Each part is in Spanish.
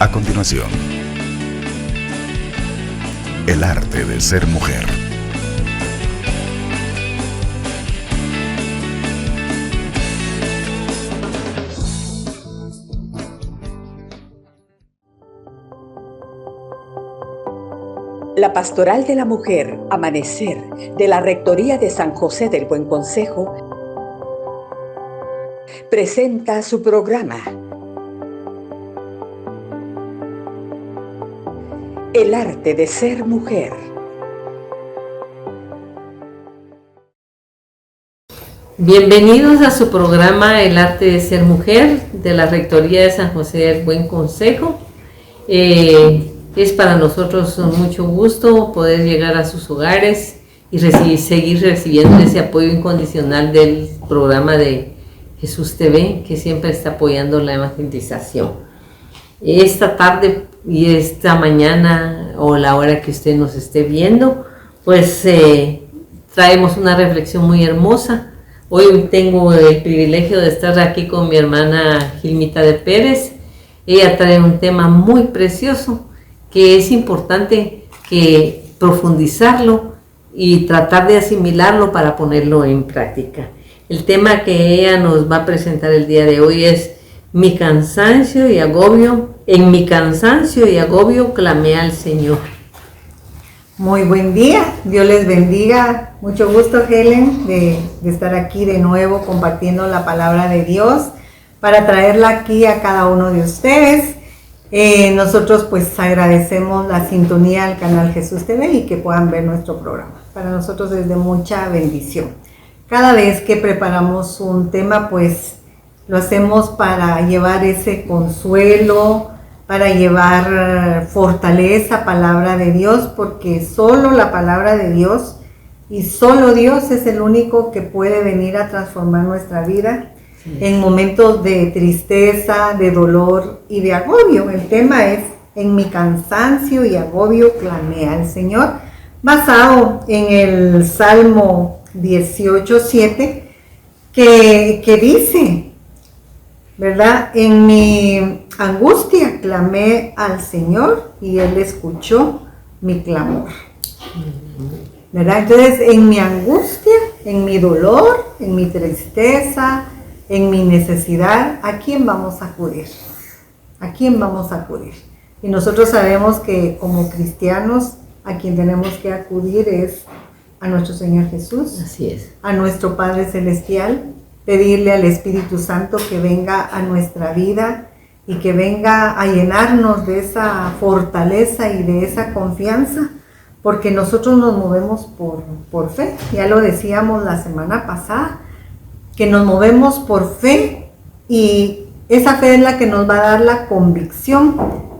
A continuación, el arte de ser mujer. La Pastoral de la Mujer, Amanecer, de la Rectoría de San José del Buen Consejo, presenta su programa El arte de ser mujer. Bienvenidos a su programa El arte de ser mujer, de la Rectoría de San José del Buen Consejo. Es para nosotros mucho gusto poder llegar a sus hogares y seguir recibiendo ese apoyo incondicional del programa de Jesús TV, que siempre está apoyando la evangelización. Esta tarde y esta mañana, o la hora que usted nos esté viendo, pues traemos una reflexión muy hermosa. Hoy tengo el privilegio de estar aquí con mi hermana Gilmita de Pérez. Ella trae un tema muy precioso, que es importante que profundizarlo y tratar de asimilarlo para ponerlo en práctica. El tema que ella nos va a presentar el día de hoy es mi cansancio y agobio. En mi cansancio y agobio clamé al Señor. Muy buen día, Dios les bendiga. Mucho gusto, Helen, de estar aquí de nuevo compartiendo la palabra de Dios para traerla aquí a cada uno de ustedes. Nosotros pues agradecemos la sintonía al canal Jesús TV y que puedan ver nuestro programa. Para nosotros es de mucha bendición. Cada vez que preparamos un tema pues lo hacemos para llevar ese consuelo, para llevar fortaleza, palabra de Dios, porque solo la palabra de Dios y solo Dios es el único que puede venir a transformar nuestra vida. En momentos de tristeza, de dolor y de agobio. El tema es en mi cansancio y agobio clamé al Señor, basado en el Salmo 18:7, que dice, ¿verdad? En mi angustia clamé al Señor y Él escuchó mi clamor, ¿verdad? Entonces, en mi angustia, en mi dolor, en mi tristeza, en mi necesidad, ¿a quién vamos a acudir? ¿A quién vamos a acudir? Y nosotros sabemos que como cristianos, a quien tenemos que acudir es a nuestro Señor Jesús. Así es. A nuestro Padre Celestial, pedirle al Espíritu Santo que venga a nuestra vida y que venga a llenarnos de esa fortaleza y de esa confianza, porque nosotros nos movemos por fe. Ya lo decíamos la semana pasada, que nos movemos por fe y esa fe es la que nos va a dar la convicción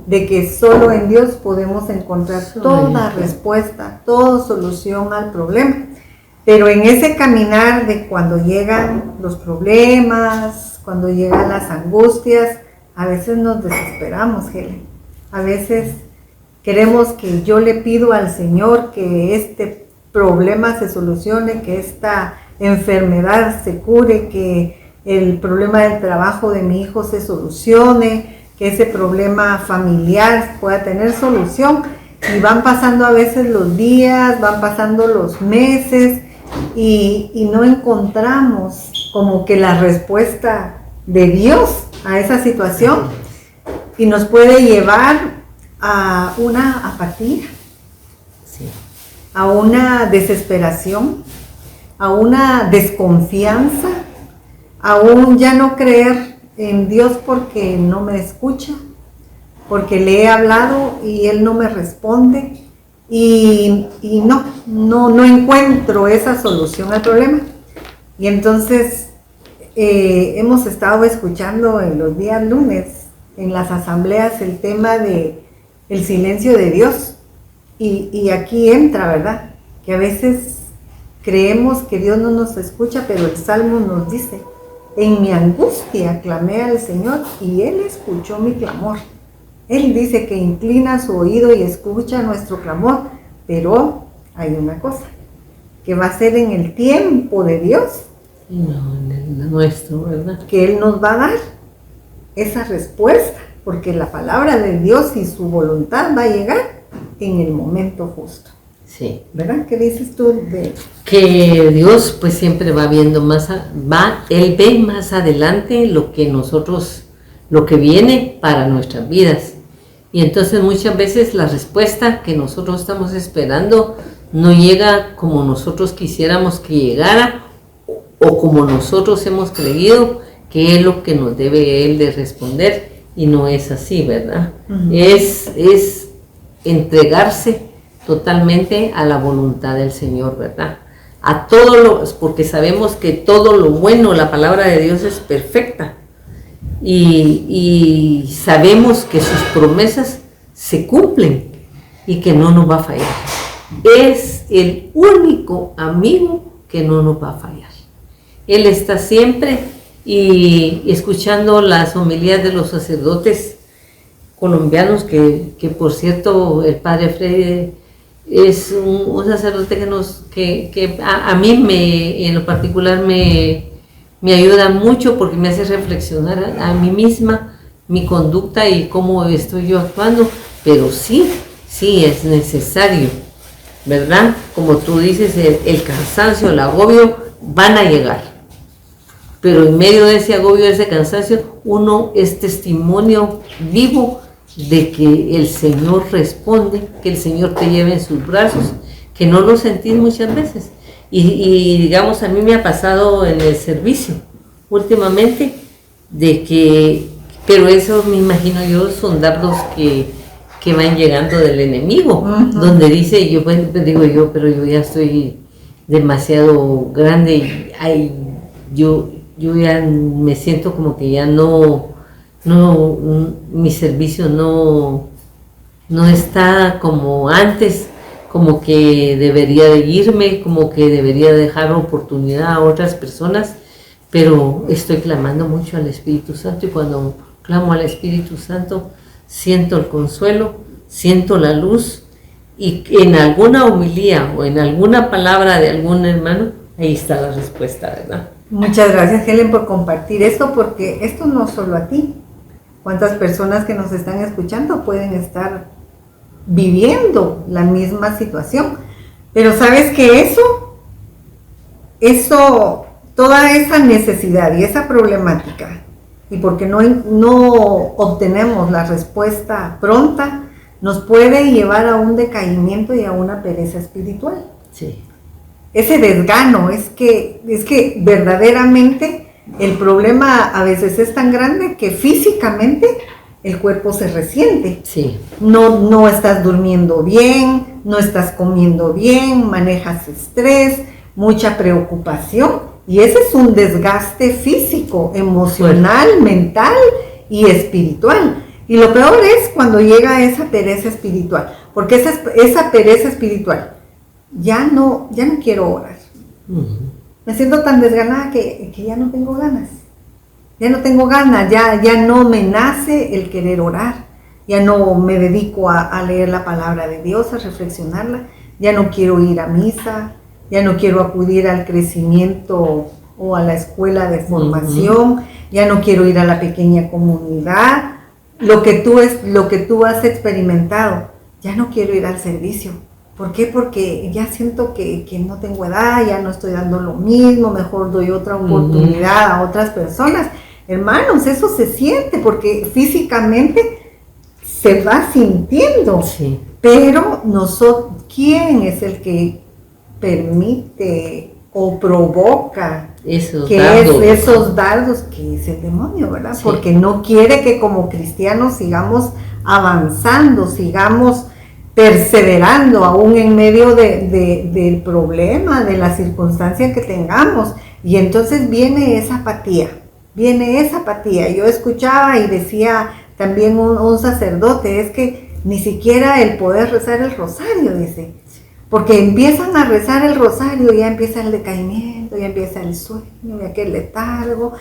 de que solo en Dios podemos encontrar toda respuesta, toda solución al problema. Pero en ese caminar de cuando llegan los problemas, cuando llegan las angustias, a veces nos desesperamos, Helen. A veces queremos que yo le pido al Señor que este problema se solucione, que esta enfermedad se cure, que el problema del trabajo de mi hijo se solucione, que ese problema familiar pueda tener solución. Y van pasando a veces los días, van pasando los meses y no encontramos como que la respuesta de Dios a esa situación y nos puede llevar a una apatía, a una desesperación, a una desconfianza, a un ya no creer en Dios porque no me escucha, porque le he hablado y Él no me responde y no encuentro esa solución al problema. Y entonces hemos estado escuchando en los días lunes en las asambleas el tema de el silencio de Dios y aquí entra, ¿verdad? Que a veces creemos que Dios no nos escucha, pero el Salmo nos dice, en mi angustia clamé al Señor y Él escuchó mi clamor. Él dice que inclina su oído y escucha nuestro clamor, pero hay una cosa, que va a ser en el tiempo de Dios. No, en el nuestro, ¿verdad? Que Él nos va a dar esa respuesta, porque la palabra de Dios y su voluntad va a llegar en el momento justo. Sí. ¿Verdad? ¿Qué dices tú de...? Que Dios pues siempre va viendo Él ve más adelante lo que viene para nuestras vidas. Y entonces muchas veces la respuesta que nosotros estamos esperando no llega como nosotros quisiéramos que llegara o como nosotros hemos creído que es lo que nos debe Él de responder, y no es así, ¿verdad? Uh-huh. Es entregarse totalmente a la voluntad del Señor, ¿verdad? Porque sabemos que todo lo bueno, la palabra de Dios es perfecta, y sabemos que sus promesas se cumplen y que no nos va a fallar. Es el único amigo que no nos va a fallar. Él está siempre, y escuchando las homilías de los sacerdotes colombianos, que por cierto el padre Freire es un sacerdote que a mí en lo particular me ayuda mucho, porque me hace reflexionar a mí misma, mi conducta y cómo estoy yo actuando. Pero sí es necesario, ¿verdad? Como tú dices, el cansancio, el agobio van a llegar. Pero en medio de ese agobio, de ese cansancio, uno es testimonio vivo de que el Señor responde, que el Señor te lleva en sus brazos, que no lo sentís muchas veces. Y digamos, a mí me ha pasado en el servicio últimamente, pero eso me imagino yo, son dardos que van llegando del enemigo, uh-huh. Donde dice, pero yo ya estoy demasiado grande, yo ya me siento como que ya no, mi servicio no está como antes, como que debería de irme, como que debería dejar oportunidad a otras personas, pero estoy clamando mucho al Espíritu Santo, y cuando clamo al Espíritu Santo siento el consuelo, siento la luz, y en alguna homilía o en alguna palabra de algún hermano, ahí está la respuesta, ¿verdad? Muchas gracias, Helen, por compartir esto, porque esto no solo a ti. ¿Cuántas personas que nos están escuchando pueden estar viviendo la misma situación? Pero sabes que eso, toda esa necesidad y esa problemática, y porque no obtenemos la respuesta pronta, nos puede llevar a un decaimiento y a una pereza espiritual. Sí. Ese desgano, es que verdaderamente el problema a veces es tan grande que físicamente el cuerpo se resiente. Sí. No estás durmiendo bien, no estás comiendo bien, manejas estrés, mucha preocupación, y ese es un desgaste físico, emocional, mental y espiritual. Y lo peor es cuando llega esa pereza espiritual, porque esa pereza espiritual, ya no quiero orar. Uh-huh. Me siento tan desganada que ya no tengo ganas. Ya no tengo ganas, ya no me nace el querer orar. Ya no me dedico a leer la palabra de Dios, a reflexionarla. Ya no quiero ir a misa, ya no quiero acudir al crecimiento o a la escuela de formación. Uh-huh. Ya no quiero ir a la pequeña comunidad. Lo que tú has experimentado, ya no quiero ir al servicio. ¿Por qué? Porque ya siento que no tengo edad, ya no estoy dando lo mismo, mejor doy otra oportunidad a otras personas. Hermanos, eso se siente porque físicamente se va sintiendo. Sí. Pero ¿quién es el que permite o provoca esos dardos? Que es el demonio, ¿verdad? Sí. Porque no quiere que como cristianos sigamos avanzando, sigamos perseverando aún en medio del problema, de la circunstancia que tengamos. Y entonces viene esa apatía. Yo escuchaba y decía también un sacerdote, es que ni siquiera el poder rezar el rosario, dice, porque empiezan a rezar el rosario, ya empieza el decaimiento, ya empieza el sueño, ya aquel letargo,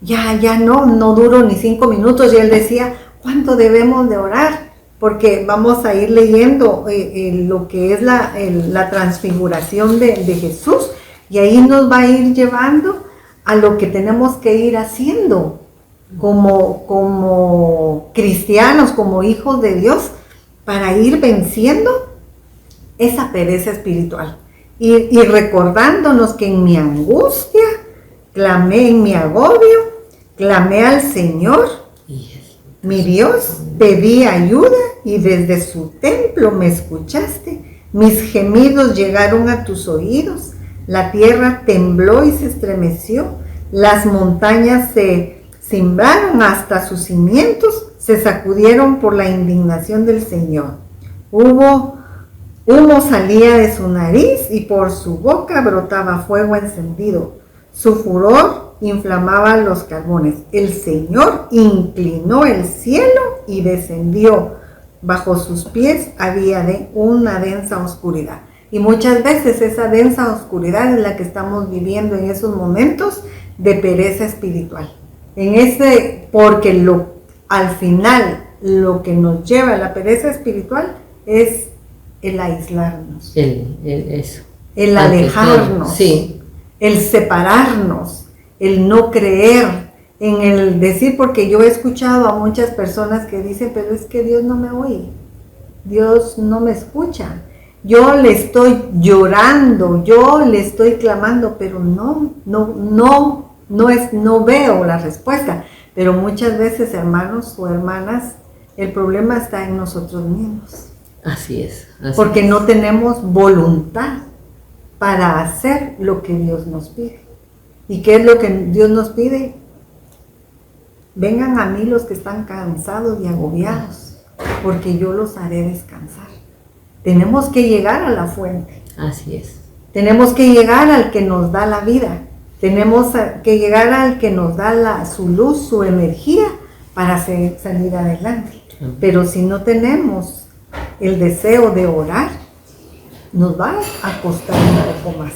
ya no duro ni 5 minutos. Y él decía, ¿cuánto debemos de orar? Porque vamos a ir leyendo lo que es la transfiguración de Jesús, y ahí nos va a ir llevando a lo que tenemos que ir haciendo. como cristianos, como hijos de Dios, para ir venciendo esa pereza espiritual. Y recordándonos que en mi angustia, clamé en mi agobio, clamé al Señor, mi Dios, pedí ayuda y desde su templo me escuchaste. Mis gemidos llegaron a tus oídos, la tierra tembló y se estremeció, las montañas se cimbraron hasta sus cimientos, se sacudieron por la indignación del Señor. Humo salía de su nariz y por su boca brotaba fuego encendido. Su furor inflamaba los carbones. El Señor inclinó el cielo y descendió. Bajo sus pies había una densa oscuridad. Y muchas veces esa densa oscuridad es la que estamos viviendo en esos momentos de pereza espiritual. Porque al final lo que nos lleva a la pereza espiritual es el aislarnos, el alejarnos, sí, el separarnos, el no creer, en el decir, porque yo he escuchado a muchas personas que dicen, pero es que Dios no me oye, Dios no me escucha, yo le estoy llorando, yo le estoy clamando, pero no veo la respuesta. Pero muchas veces, hermanos o hermanas, el problema está en nosotros mismos. Así es. Porque no tenemos voluntad para hacer lo que Dios nos pide. ¿Y qué es lo que Dios nos pide? Vengan a mí los que están cansados y agobiados, porque yo los haré descansar. Tenemos que llegar a la fuente. Así es. Tenemos que llegar al que nos da la vida. Tenemos que llegar al que nos da su luz, su energía para salir adelante. Pero si no tenemos el deseo de orar, nos va a costar un poco más.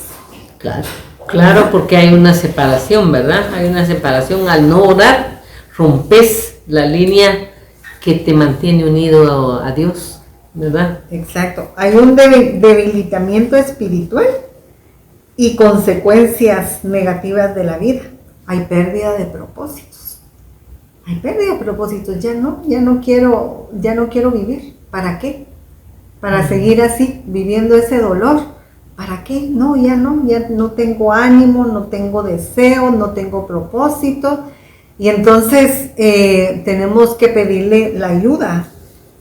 Claro, porque hay una separación, ¿verdad? Hay una separación. Al no orar, rompes la línea que te mantiene unido a Dios, ¿verdad? Exacto. Hay un debilitamiento espiritual y consecuencias negativas de la vida. Hay pérdida de propósitos. Ya no quiero vivir. ¿Para qué? Para seguir así, viviendo ese dolor. ¿Para qué? Ya no tengo ánimo, no tengo deseo, no tengo propósito. Y entonces tenemos que pedirle la ayuda,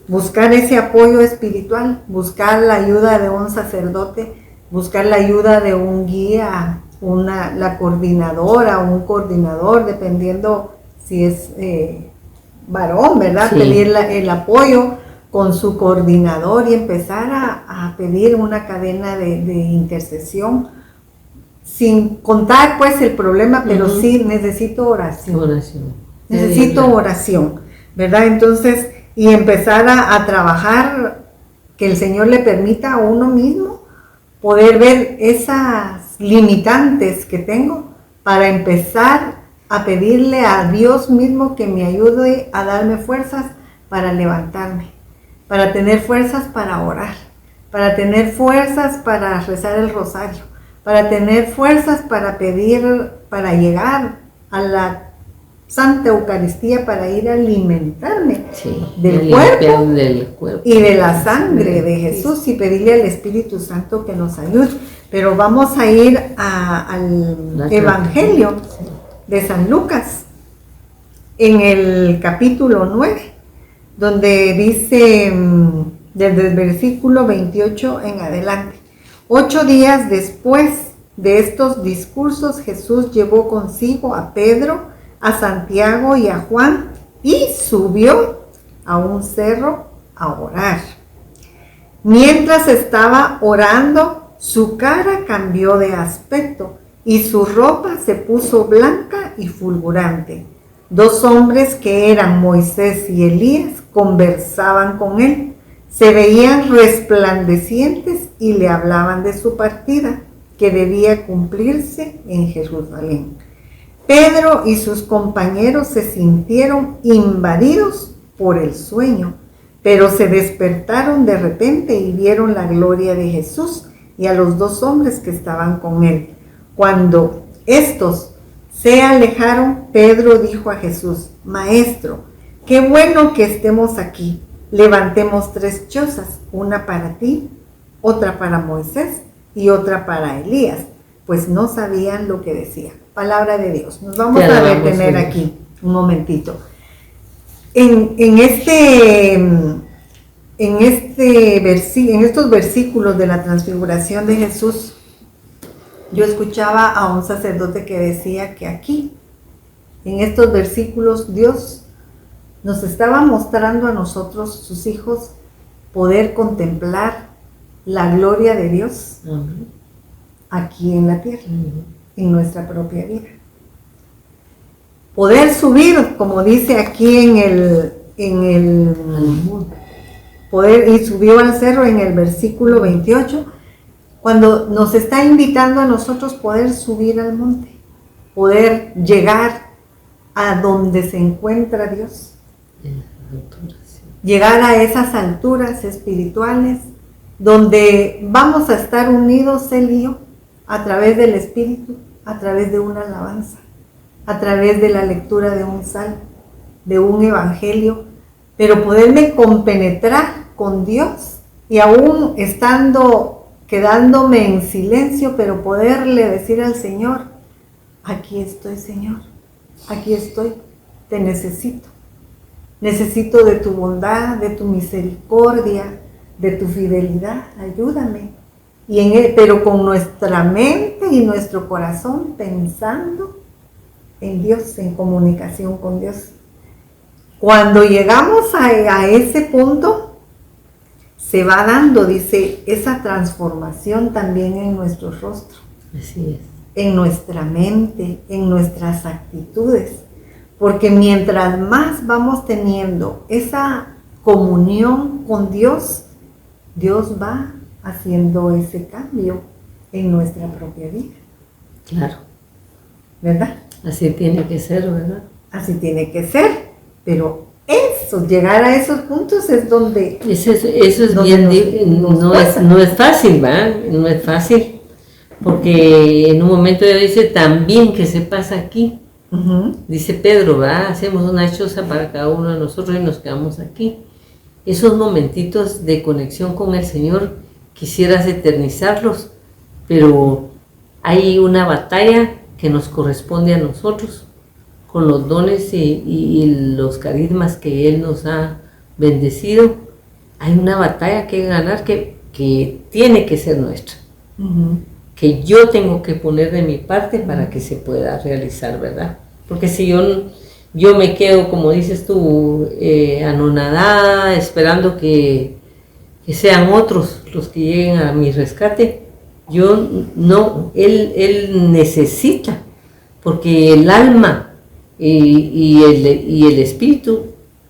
buscar ese apoyo espiritual, buscar la ayuda de un sacerdote, buscar la ayuda de un guía, la coordinadora o un coordinador, dependiendo si es varón, ¿verdad? Sí. Pedir el apoyo con su coordinador y empezar a pedir una cadena de intercesión, sin contar pues el problema, pero sí necesito oración. Necesito oración, ¿verdad? Entonces, y empezar a trabajar, que el Señor le permita a uno mismo poder ver esas limitantes que tengo para empezar a pedirle a Dios mismo que me ayude a darme fuerzas para levantarme, para tener fuerzas para orar, para tener fuerzas para rezar el rosario, para tener fuerzas para pedir, para llegar a la Santa Eucaristía, para ir a alimentarme del cuerpo y de la sangre de Jesús, y pedirle al Espíritu Santo que nos ayude. Pero vamos a ir al Evangelio de San Lucas, en el capítulo 9, donde dice desde el versículo 28 en adelante: 8 días después de estos discursos, Jesús llevó consigo a Pedro, a Santiago y a Juan, y subió a un cerro a orar. Mientras estaba orando, su cara cambió de aspecto y su ropa se puso blanca y fulgurante. 2 hombres que eran Moisés y Elías conversaban con él. Se veían resplandecientes y le hablaban de su partida, que debía cumplirse en Jerusalén. Pedro y sus compañeros se sintieron invadidos por el sueño, pero se despertaron de repente y vieron la gloria de Jesús y a los 2 hombres que estaban con él. Cuando estos Se alejaron. Pedro dijo a Jesús: Maestro, qué bueno que estemos aquí. Levantemos 3 chozas, una para ti, otra para Moisés y otra para Elías, pues no sabían lo que decía. Palabra de Dios. Nos vamos a detener aquí un momentito. En estos versículos de la transfiguración de Jesús, yo escuchaba a un sacerdote que decía que aquí, en estos versículos, Dios nos estaba mostrando a nosotros, sus hijos, poder contemplar la gloria de Dios aquí en la tierra, en nuestra propia vida. Poder subir, como dice aquí y subió al cerro en el versículo 28, cuando nos está invitando a nosotros poder subir al monte, poder llegar a donde se encuentra Dios, llegar a esas alturas espirituales donde vamos a estar unidos él y yo, a través del Espíritu, a través de una alabanza, a través de la lectura de un salmo, de un evangelio, pero poderme compenetrar con Dios y aún quedándome en silencio, pero poderle decir al Señor: aquí estoy, Señor, aquí estoy, te necesito de tu bondad, de tu misericordia, de tu fidelidad, ayúdame. Pero con nuestra mente y nuestro corazón pensando en Dios, en comunicación con Dios. Cuando llegamos a ese punto, se va dando, dice, esa transformación también en nuestro rostro. Así es. En nuestra mente, en nuestras actitudes. Porque mientras más vamos teniendo esa comunión con Dios, Dios va haciendo ese cambio en nuestra propia vida. Claro. ¿Verdad? Así tiene que ser, ¿verdad? Así tiene que ser, pero llegar a esos puntos es donde... Eso es bien, no es fácil, ¿verdad? No es fácil, porque en un momento ya dice también que se pasa aquí. Dice Pedro, ¿verdad? Hacemos una choza para cada uno de nosotros y nos quedamos aquí. Esos momentitos de conexión con el Señor, quisieras eternizarlos, pero hay una batalla que nos corresponde a nosotros, con los dones y los carismas que Él nos ha bendecido. Hay una batalla que ganar que tiene que ser nuestra, que yo tengo que poner de mi parte para que se pueda realizar, ¿verdad? Porque si yo me quedo, como dices tú, anonadada, esperando que sean otros los que lleguen a mi rescate, Él necesita, porque el alma y el espíritu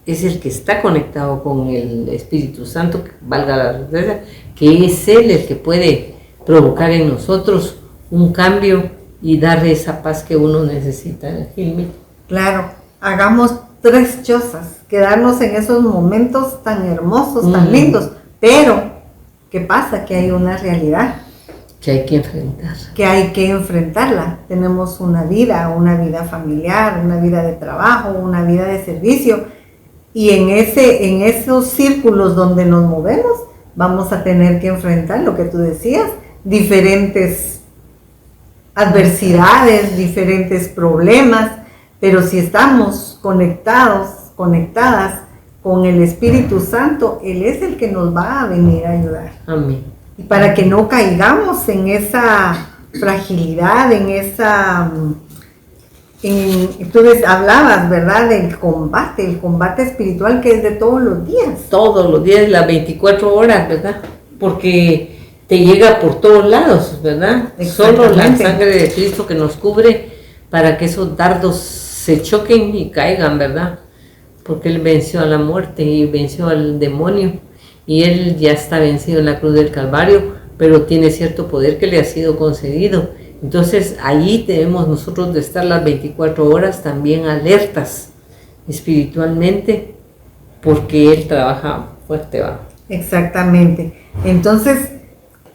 es el que está conectado con el Espíritu Santo, valga la redundancia, que es Él el que puede provocar en nosotros un cambio y darle esa paz que uno necesita, Gilmi. Claro, hagamos 3 chozas, quedarnos en esos momentos tan hermosos, tan lindos, pero ¿qué pasa? Que hay una realidad que hay que enfrentar. Que hay que enfrentarla. Tenemos una vida familiar, una vida de trabajo, una vida de servicio, y en esos círculos donde nos movemos vamos a tener que enfrentar lo que tú decías, diferentes adversidades, diferentes problemas, pero si estamos conectadas con el Espíritu Santo, Él es el que nos va a venir a ayudar. Amén. Y para que no caigamos en esa fragilidad, tú hablabas, ¿verdad?, del combate, el combate espiritual que es de todos los días. Todos los días, las 24 horas, ¿verdad? Porque te llega por todos lados, ¿verdad? Solo la sangre de Cristo que nos cubre para que esos dardos se choquen y caigan, ¿verdad? Porque Él venció a la muerte y venció al demonio, y Él ya está vencido en la cruz del Calvario, pero tiene cierto poder que le ha sido concedido. Entonces allí debemos nosotros de estar las 24 horas también alertas espiritualmente, porque Él trabaja fuerte, ¿va? Exactamente. Entonces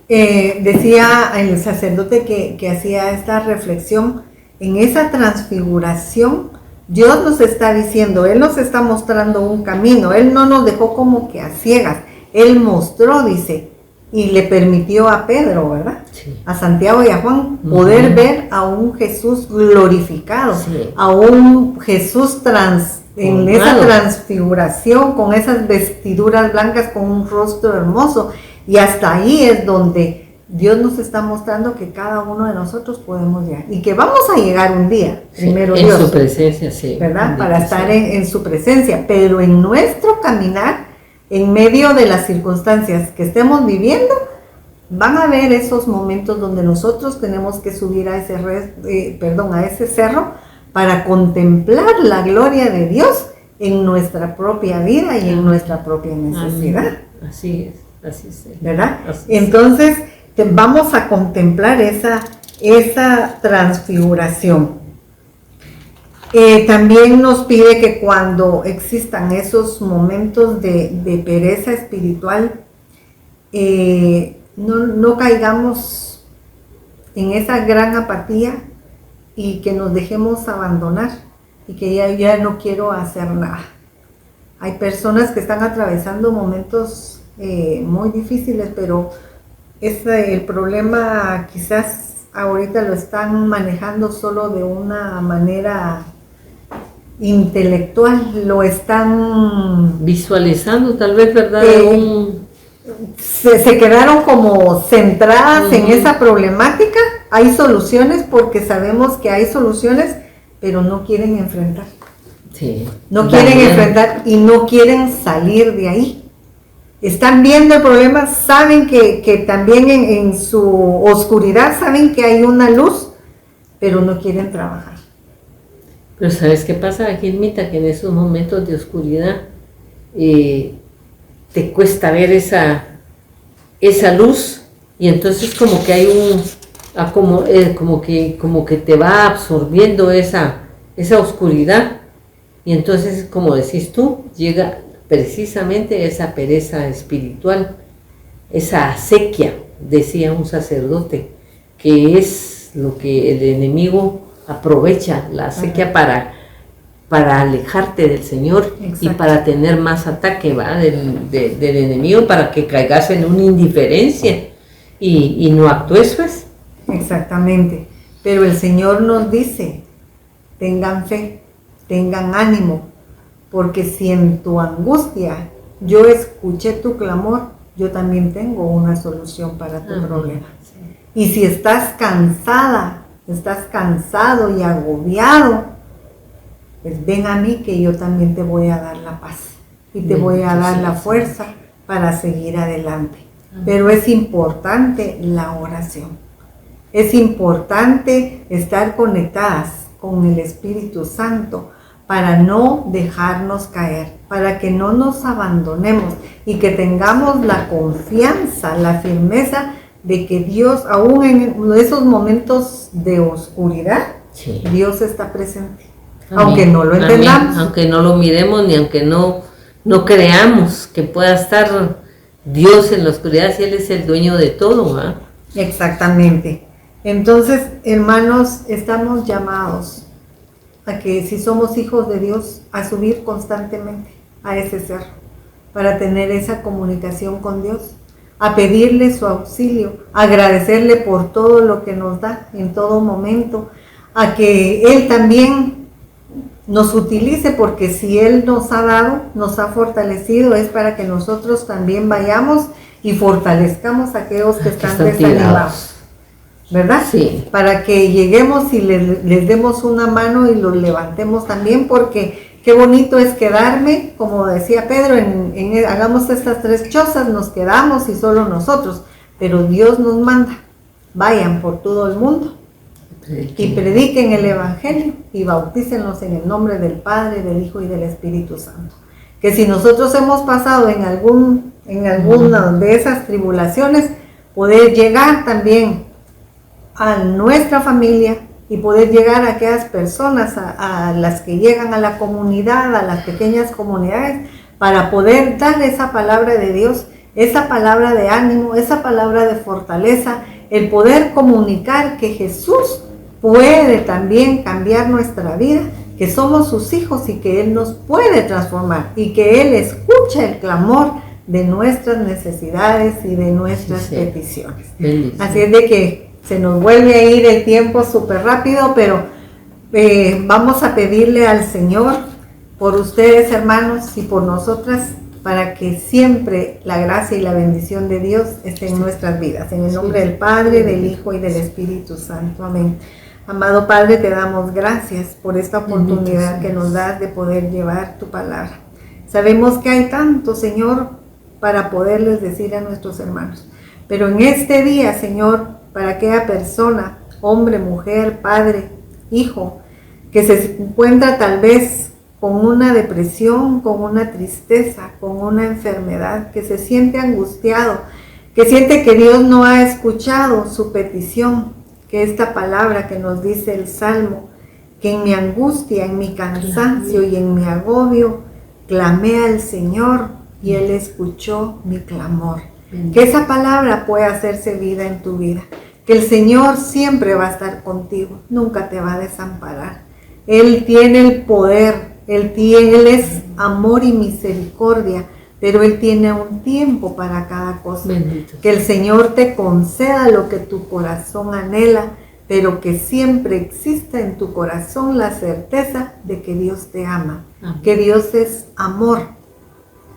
decía el sacerdote que hacía esta reflexión, en esa transfiguración, Dios nos está diciendo, Él nos está mostrando un camino, Él no nos dejó como que a ciegas, Él mostró, dice, y le permitió a Pedro, ¿verdad? Sí. A Santiago y a Juan poder ver a un Jesús glorificado, Sí. a un Jesús en esa Formado. transfiguración, con esas vestiduras blancas, con un rostro hermoso. Y hasta ahí es donde Dios nos está mostrando que cada uno de nosotros podemos llegar. Y que vamos a llegar un día, Sí, primero en Dios. su presencia, sí. ¿Verdad? Bendito Para estar sea. en su presencia. Pero en nuestro caminar, en medio de las circunstancias que estemos viviendo, van a haber esos momentos donde nosotros tenemos que subir a ese cerro para contemplar la gloria de Dios en nuestra propia vida y en nuestra propia necesidad. Amén. Así es, así es. ¿Verdad? Así es. Entonces, vamos a contemplar esa transfiguración. También nos pide que cuando existan esos momentos de pereza espiritual, no caigamos en esa gran apatía y que nos dejemos abandonar y que ya no quiero hacer nada. Hay personas que están atravesando momentos muy difíciles, pero el problema quizás ahorita lo están manejando solo de una manera intelectual, lo están visualizando tal vez, ¿verdad? Se quedaron como centradas en esa problemática. Hay soluciones porque sabemos que hay soluciones, pero no quieren enfrentar. Sí. No quieren enfrentar y no quieren salir de ahí. Están viendo el problema, saben que también en su oscuridad saben que hay una luz, pero no quieren trabajar. Pero ¿sabes qué pasa, Gilmita? Que en esos momentos de oscuridad te cuesta ver esa luz, y entonces como que hay como que te va absorbiendo esa oscuridad, y entonces, como decís tú, llega precisamente esa pereza espiritual, esa acequia, decía un sacerdote, que es lo que el enemigo aprovecha, la acequia para alejarte del Señor. Exacto. Y para tener más ataque, ¿va? Del enemigo, para que caigas en una indiferencia y no actúes, pues. Exactamente, pero el Señor nos dice, tengan fe, tengan ánimo, porque si en tu angustia yo escuché tu clamor, yo también tengo una solución para tu problema. Sí. Y si estás cansada, estás cansado y agobiado, pues ven a mí que yo también te voy a dar la paz y te voy a dar la fuerza para seguir adelante. Pero es importante la oración. Es importante estar conectadas con el Espíritu Santo para no dejarnos caer, para que no nos abandonemos y que tengamos la confianza, la firmeza de que Dios, aún en esos momentos de oscuridad, sí, Dios está presente. Amén. Aunque no lo entendamos. Amén. Aunque no lo miremos, ni aunque no creamos que pueda estar Dios en la oscuridad, si Él es el dueño de todo, ¿eh? Exactamente. Entonces, hermanos, estamos llamados a que, si somos hijos de Dios, a subir constantemente a ese cerro para tener esa comunicación con Dios, a pedirle su auxilio, a agradecerle por todo lo que nos da en todo momento, a que Él también nos utilice, porque si Él nos ha dado, nos ha fortalecido, es para que nosotros también vayamos y fortalezcamos a aquellos que están desanimados, ¿verdad? Sí. Para que lleguemos y les demos una mano y los levantemos también, porque qué bonito es quedarme, como decía Pedro, hagamos estas 3 chozas, nos quedamos y solo nosotros, pero Dios nos manda, vayan por todo el mundo y prediquen el Evangelio y bautícenlos en el nombre del Padre, del Hijo y del Espíritu Santo. Que si nosotros hemos pasado en alguna de esas tribulaciones, poder llegar también a nuestra familia y poder llegar a aquellas personas, a las que llegan a la comunidad, a las pequeñas comunidades, para poder dar esa palabra de Dios, esa palabra de ánimo, esa palabra de fortaleza, el poder comunicar que Jesús puede también cambiar nuestra vida, que somos sus hijos y que Él nos puede transformar y que Él escucha el clamor de nuestras necesidades y de nuestras peticiones. Bendición. Así es de que se nos vuelve a ir el tiempo súper rápido, pero vamos a pedirle al Señor por ustedes, hermanos, y por nosotras, para que siempre la gracia y la bendición de Dios esté en nuestras vidas. En el nombre del Padre, del Hijo y del Espíritu Santo. Amén. Amado Padre, te damos gracias por esta oportunidad que nos das de poder llevar tu palabra. Sabemos que hay tanto, Señor, para poderles decir a nuestros hermanos. Pero en este día, Señor, para aquella persona, hombre, mujer, padre, hijo, que se encuentra tal vez con una depresión, con una tristeza, con una enfermedad, que se siente angustiado, que siente que Dios no ha escuchado su petición, que esta palabra que nos dice el Salmo, que en mi angustia, en mi cansancio y en mi agobio, clamé al Señor y Él escuchó mi clamor. Que esa palabra pueda hacerse vida en tu vida, que el Señor siempre va a estar contigo, nunca te va a desamparar. Él tiene el poder, Él es amor y misericordia, pero Él tiene un tiempo para cada cosa. Bendito. Que el Señor te conceda lo que tu corazón anhela, pero que siempre exista en tu corazón la certeza de que Dios te ama, que Dios es amor,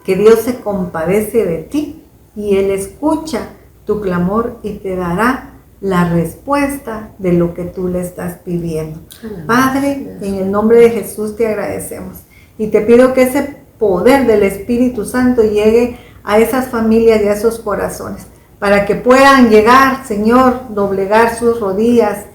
que Dios se compadece de ti y Él escucha tu clamor y te dará la respuesta de lo que tú le estás pidiendo. Padre, en el nombre de Jesús te agradecemos y te pido que ese poder del Espíritu Santo llegue a esas familias y a esos corazones, para que puedan llegar, Señor, doblegar sus rodillas,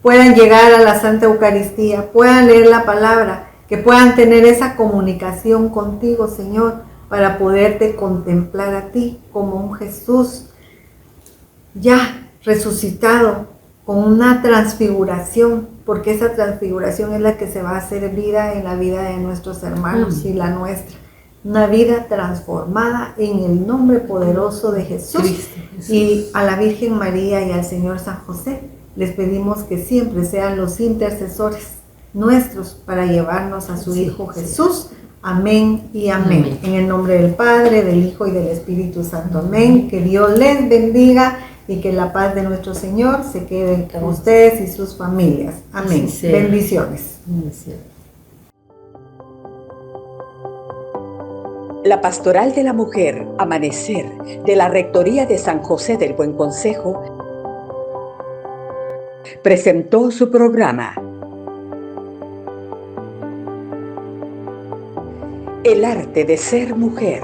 puedan llegar a la Santa Eucaristía, puedan leer la palabra, que puedan tener esa comunicación contigo, Señor, para poderte contemplar a ti como un Jesús ya resucitado, con una transfiguración, porque esa transfiguración es la que se va a hacer vida en la vida de nuestros hermanos y la nuestra. Una vida transformada en el nombre poderoso de Jesús. Cristo Jesús. Y a la Virgen María y al Señor San José les pedimos que siempre sean los intercesores nuestros para llevarnos a su Hijo Jesús. Amén y amén. Amén. En el nombre del Padre, del Hijo y del Espíritu Santo. Amén. Que Dios les bendiga y que la paz de nuestro Señor se quede con ustedes y sus familias. Amén. Así sea. Bendiciones. Bendiciones. La Pastoral de la Mujer, Amanecer, de la Rectoría de San José del Buen Consejo, presentó su programa El arte de ser mujer.